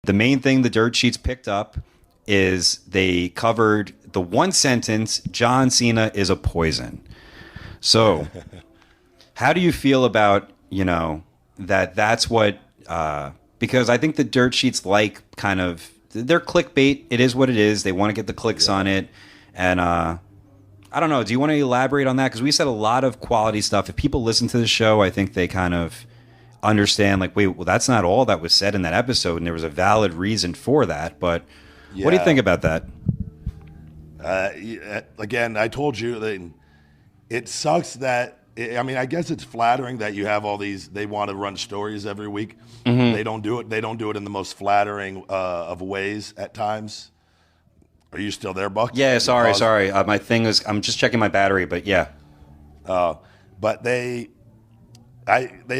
The main thing the dirt sheets picked up is they covered the one sentence, John Cena is a poison. So how do you feel about, that's what, because I think the dirt sheets like kind of, they're clickbait. It is what it is. They want to get the clicks on it. And I don't know. Do you want to elaborate on that? Because we said a lot of quality stuff. If people listen to the show, I think they kind of understand, like, wait, well, that's not all that was said in that episode, and there was a valid reason for that. But what do you think about that? Again, I told you that it sucks that. I guess it's flattering that you have all these. They want to run stories every week. Mm-hmm. They don't do it. They don't do it in the most flattering of ways at times. Are you still there, Buck? Yeah, sorry. My thing is, I'm just checking my battery, but yeah. But they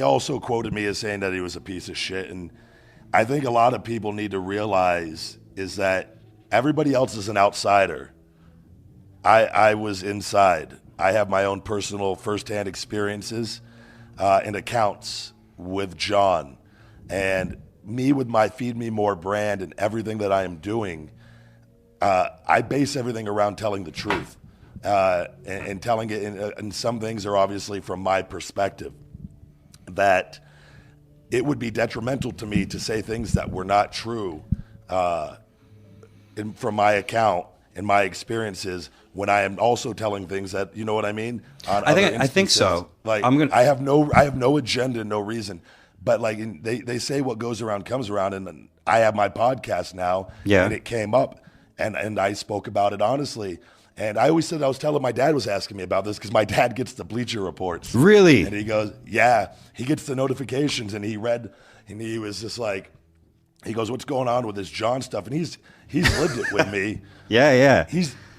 also quoted me as saying that he was a piece of shit, and I think a lot of people need to realize is that everybody else is an outsider. I was inside. I have my own personal firsthand experiences and accounts with John, and me with my Feed Me More brand and everything that I am doing. I base everything around telling the truth and telling it, and some things are obviously from my perspective, that it would be detrimental to me to say things that were not true from my account and my experiences when I am also telling things that, you know what I mean? I think so. Like, I have no agenda, no reason. But like they say what goes around comes around, and I have my podcast now, and it came up. And I spoke about it honestly. And I always said, I was telling my dad was asking me about this because my dad gets the Bleacher Reports. Really? And he goes, yeah. He gets the notifications, and he read, and he was just like, he goes, what's going on with this John stuff? And he's lived it with me. Yeah.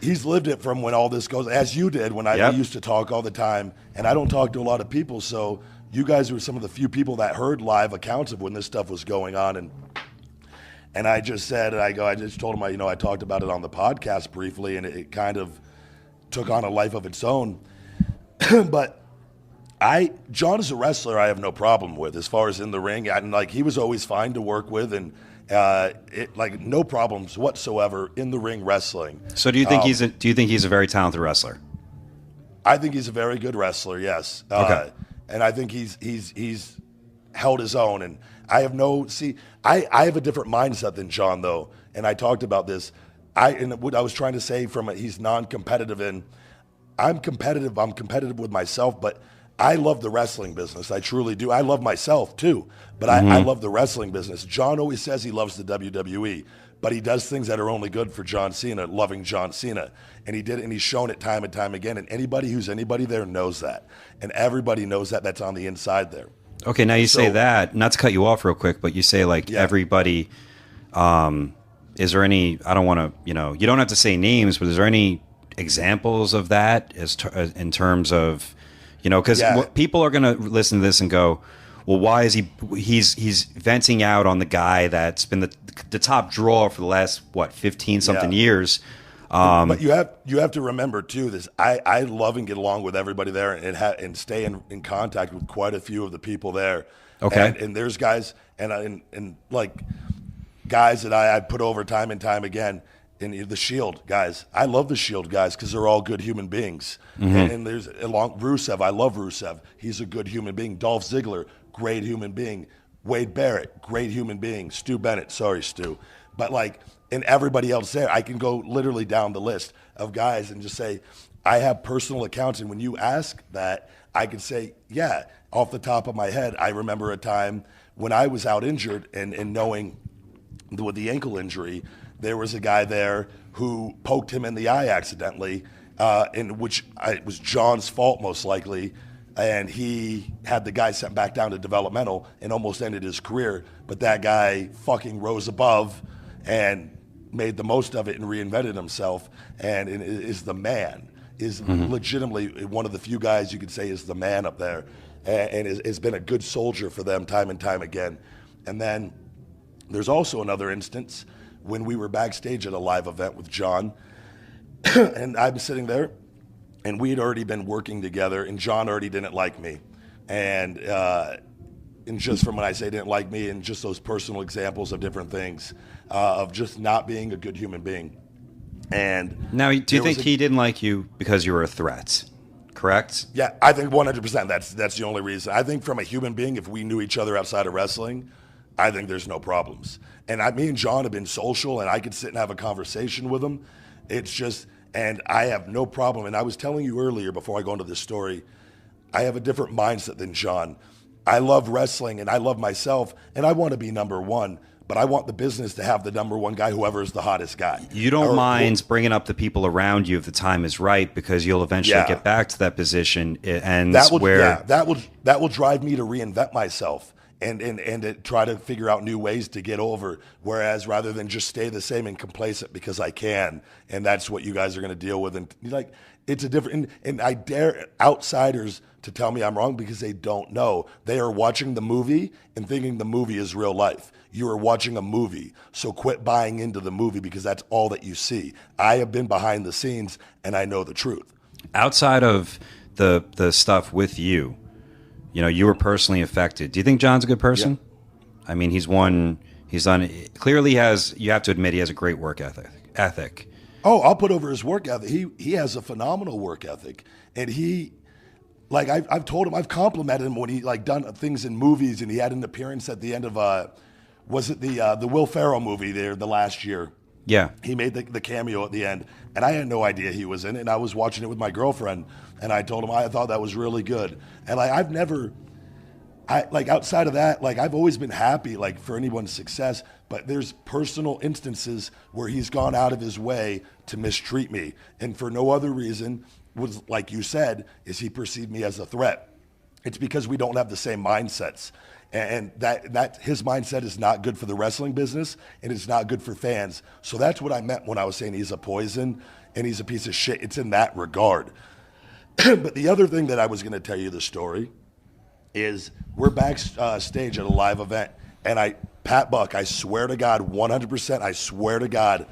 He's lived it from when all this goes, as you did when we used to talk all the time. And I don't talk to a lot of people, so you guys were some of the few people that heard live accounts of when this stuff was going on. And I just said, I just told him, I talked about it on the podcast briefly, and it kind of took on a life of its own. But John is a wrestler I have no problem with as far as in the ring. And like, he was always fine to work with, and no problems whatsoever in the ring wrestling. So do you think he's a very talented wrestler? I think he's a very good wrestler, yes. Okay. And I think he's held his own, and I have I have a different mindset than John, though, and I talked about this. What I was trying to say he's non-competitive, and I'm competitive. I'm competitive with myself, but I love the wrestling business. I truly do. I love myself too, but I love the wrestling business. John always says he loves the WWE, but he does things that are only good for John Cena, loving John Cena. And he did it, and he's shown it time and time again. And anybody who's anybody there knows that. And everybody knows that. That's on the inside there. Okay, now you say that, not to cut you off real quick, but you say everybody, is there any, I don't want to, you don't have to say names, but is there any examples of that in terms of, because people are going to listen to this and go, well, why is he's venting out on the guy that's been the top draw for the last, 15 something years. But you have to remember too this. I love and get along with everybody there, and stay in contact with quite a few of the people there. Okay. And there's guys and like guys that I put over time and time again. In the Shield guys, I love the Shield guys because they're all good human beings. Mm-hmm. And there's Rusev. I love Rusev. He's a good human being. Dolph Ziggler, great human being. Wade Barrett, great human being. Stu Bennett, sorry Stu, but and everybody else there, I can go literally down the list of guys and just say, I have personal accounts. And when you ask that, I can say, yeah, off the top of my head, I remember a time when I was out injured and knowing with the ankle injury, there was a guy there who poked him in the eye accidentally, in which it was John's fault most likely. And he had the guy sent back down to developmental and almost ended his career. But that guy fucking rose above and made the most of it and reinvented himself, and is the man, is legitimately one of the few guys you could say is the man up there, and has been a good soldier for them time and time again. And then there's also another instance when we were backstage at a live event with John, and I'm sitting there, and we had already been working together, and John already didn't like me. And and just from when I say didn't like me, and just those personal examples of different things, of just not being a good human being. And now, do you think he didn't like you because you were a threat? Correct? Yeah, I think 100%. That's the only reason. I think from a human being, if we knew each other outside of wrestling, I think there's no problems. And me and John have been social, and I could sit and have a conversation with him. It's just, and I have no problem. And I was telling you earlier, before I go into this story, I have a different mindset than John. I love wrestling, and I love myself, and I want to be number one. But I want the business to have the number one guy, whoever is the hottest guy. You don't mind bringing up the people around you if the time is right, because you'll eventually get back to that position. And that will drive me to reinvent myself and to try to figure out new ways to get over. Whereas rather than just stay the same and complacent because I can, and that's what you guys are going to deal with. And like, it's a different. And I dare outsiders to tell me I'm wrong because they don't know. They are watching the movie and thinking the movie is real life. You are watching a movie, so quit buying into the movie because that's all that you see. I have been behind the scenes, and I know the truth. Outside of the stuff with you, you were personally affected. Do you think John's a good person? Yeah. I mean, he's done, clearly you have to admit he has a great work ethic. Oh, I'll put over his work ethic. He has a phenomenal work ethic, and I've told him, I've complimented him when he done things in movies, and he had an appearance at the end of was it the Will Ferrell movie there the last year? Yeah. He made the cameo at the end, and I had no idea he was in it, and I was watching it with my girlfriend, and I told him I thought that was really good. And outside of that, I've always been happy for anyone's success, but there's personal instances where he's gone out of his way to mistreat me, and for no other reason was, like you said, is he perceived me as a threat. It's because we don't have the same mindsets. And that his mindset is not good for the wrestling business, and it's not good for fans. So that's what I meant when I was saying he's a poison and he's a piece of shit. It's in that regard. But the other thing that I was going to tell you the story is we're backstage at a live event, and Pat Buck, I swear to God, 100%, I swear to God,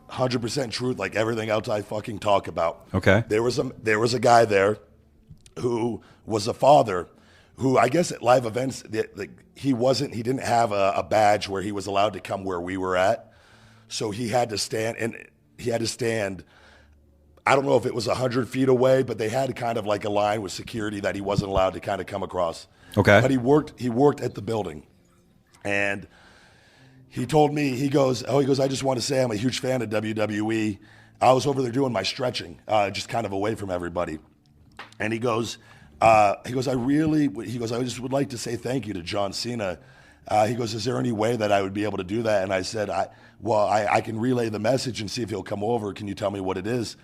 100% truth, like everything else I fucking talk about. Okay. There was a guy there who was a father, who I guess at live events, he didn't have a badge where he was allowed to come where we were at. So he had to stand, I don't know if it was 100 feet away, but they had kind of like a line with security that he wasn't allowed to kind of come across. Okay. But he worked at the building. And he told me, he goes, I just want to say I'm a huge fan of WWE. I was over there doing my stretching, just kind of away from everybody. And he goes, I just would like to say thank you to John Cena. He goes, is there any way that I would be able to do that? And I said, I can relay the message and see if he'll come over. Can you tell me what it is?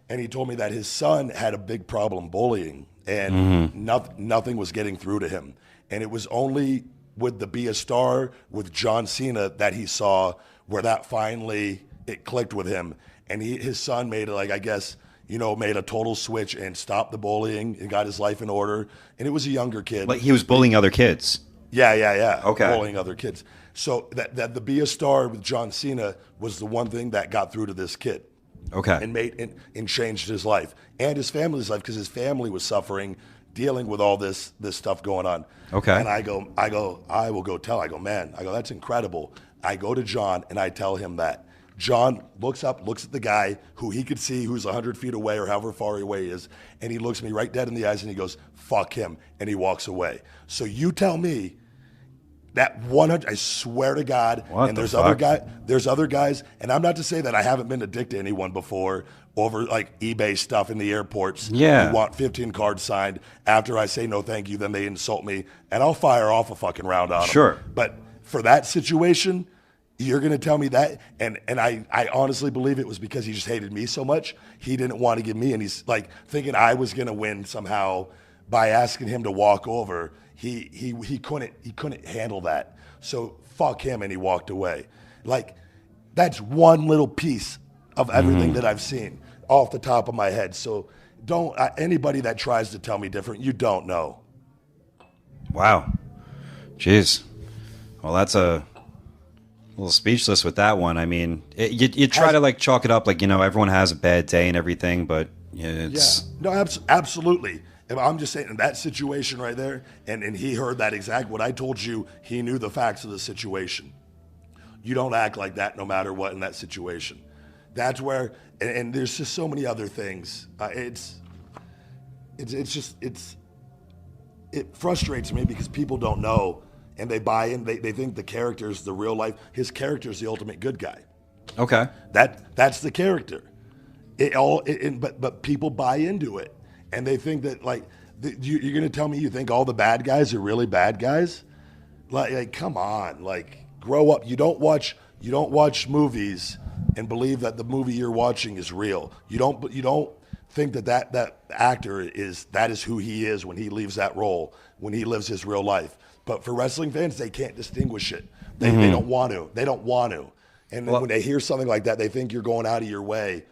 And he told me that his son had a big problem bullying, and nothing was getting through to him. And it was only with the Be a Star with John Cena that he saw where that finally, it clicked with him. And his son made made a total switch and stopped the bullying and got his life in order. And it was a younger kid. Like he was bullying other kids. Yeah. Okay. Bullying other kids. So that the Be a Star with John Cena was the one thing that got through to this kid. Okay. And changed his life and his family's life, because his family was suffering, dealing with all this stuff going on. Okay. And I will go tell. That's incredible. I go to John and I tell him that. John looks up, looks at the guy who he could see who's 100 feet away or however far away he is, and he looks me right dead in the eyes and he goes, fuck him, and he walks away. So you tell me that 100, I swear to God, what and the there's fuck? other guys, and I'm not to say that I haven't been a dick to anyone before over like eBay stuff in the airports. Yeah. Who want 15 cards signed. After I say no thank you, then they insult me, and I'll fire off a fucking round on them. Sure. But for that situation, you're going to tell me that? And I honestly believe it was because he just hated me so much. He didn't want to give me, and he's like thinking I was going to win somehow by asking him to walk over. He couldn't handle that. So fuck him, and he walked away. Like, that's one little piece of everything that I've seen off the top of my head. So don't, anybody that tries to tell me different, you don't know. Wow. Jeez. Well, that's a little speechless with that one. I mean, you try to like chalk it up like, everyone has a bad day and everything, but it's... Yeah. No, absolutely. And I'm just saying in that situation right there, and he heard that exact what I told you. He knew the facts of the situation. You don't act like that no matter what in that situation. That's where, and there's just so many other things. It frustrates me because people don't know and they buy in. They think the character is the real life. His character is the ultimate good guy. Okay. That's the character. But people buy into it and they think that you're going to tell me you think all the bad guys are really bad guys? Like come on, grow up. You don't watch movies and believe that the movie you're watching is real. You don't think that actor is who he is when he leaves that role, when he lives his real life. But for wrestling fans, they can't distinguish it. They don't want to. They don't want to. And then when they hear something like that, they think you're going out of your way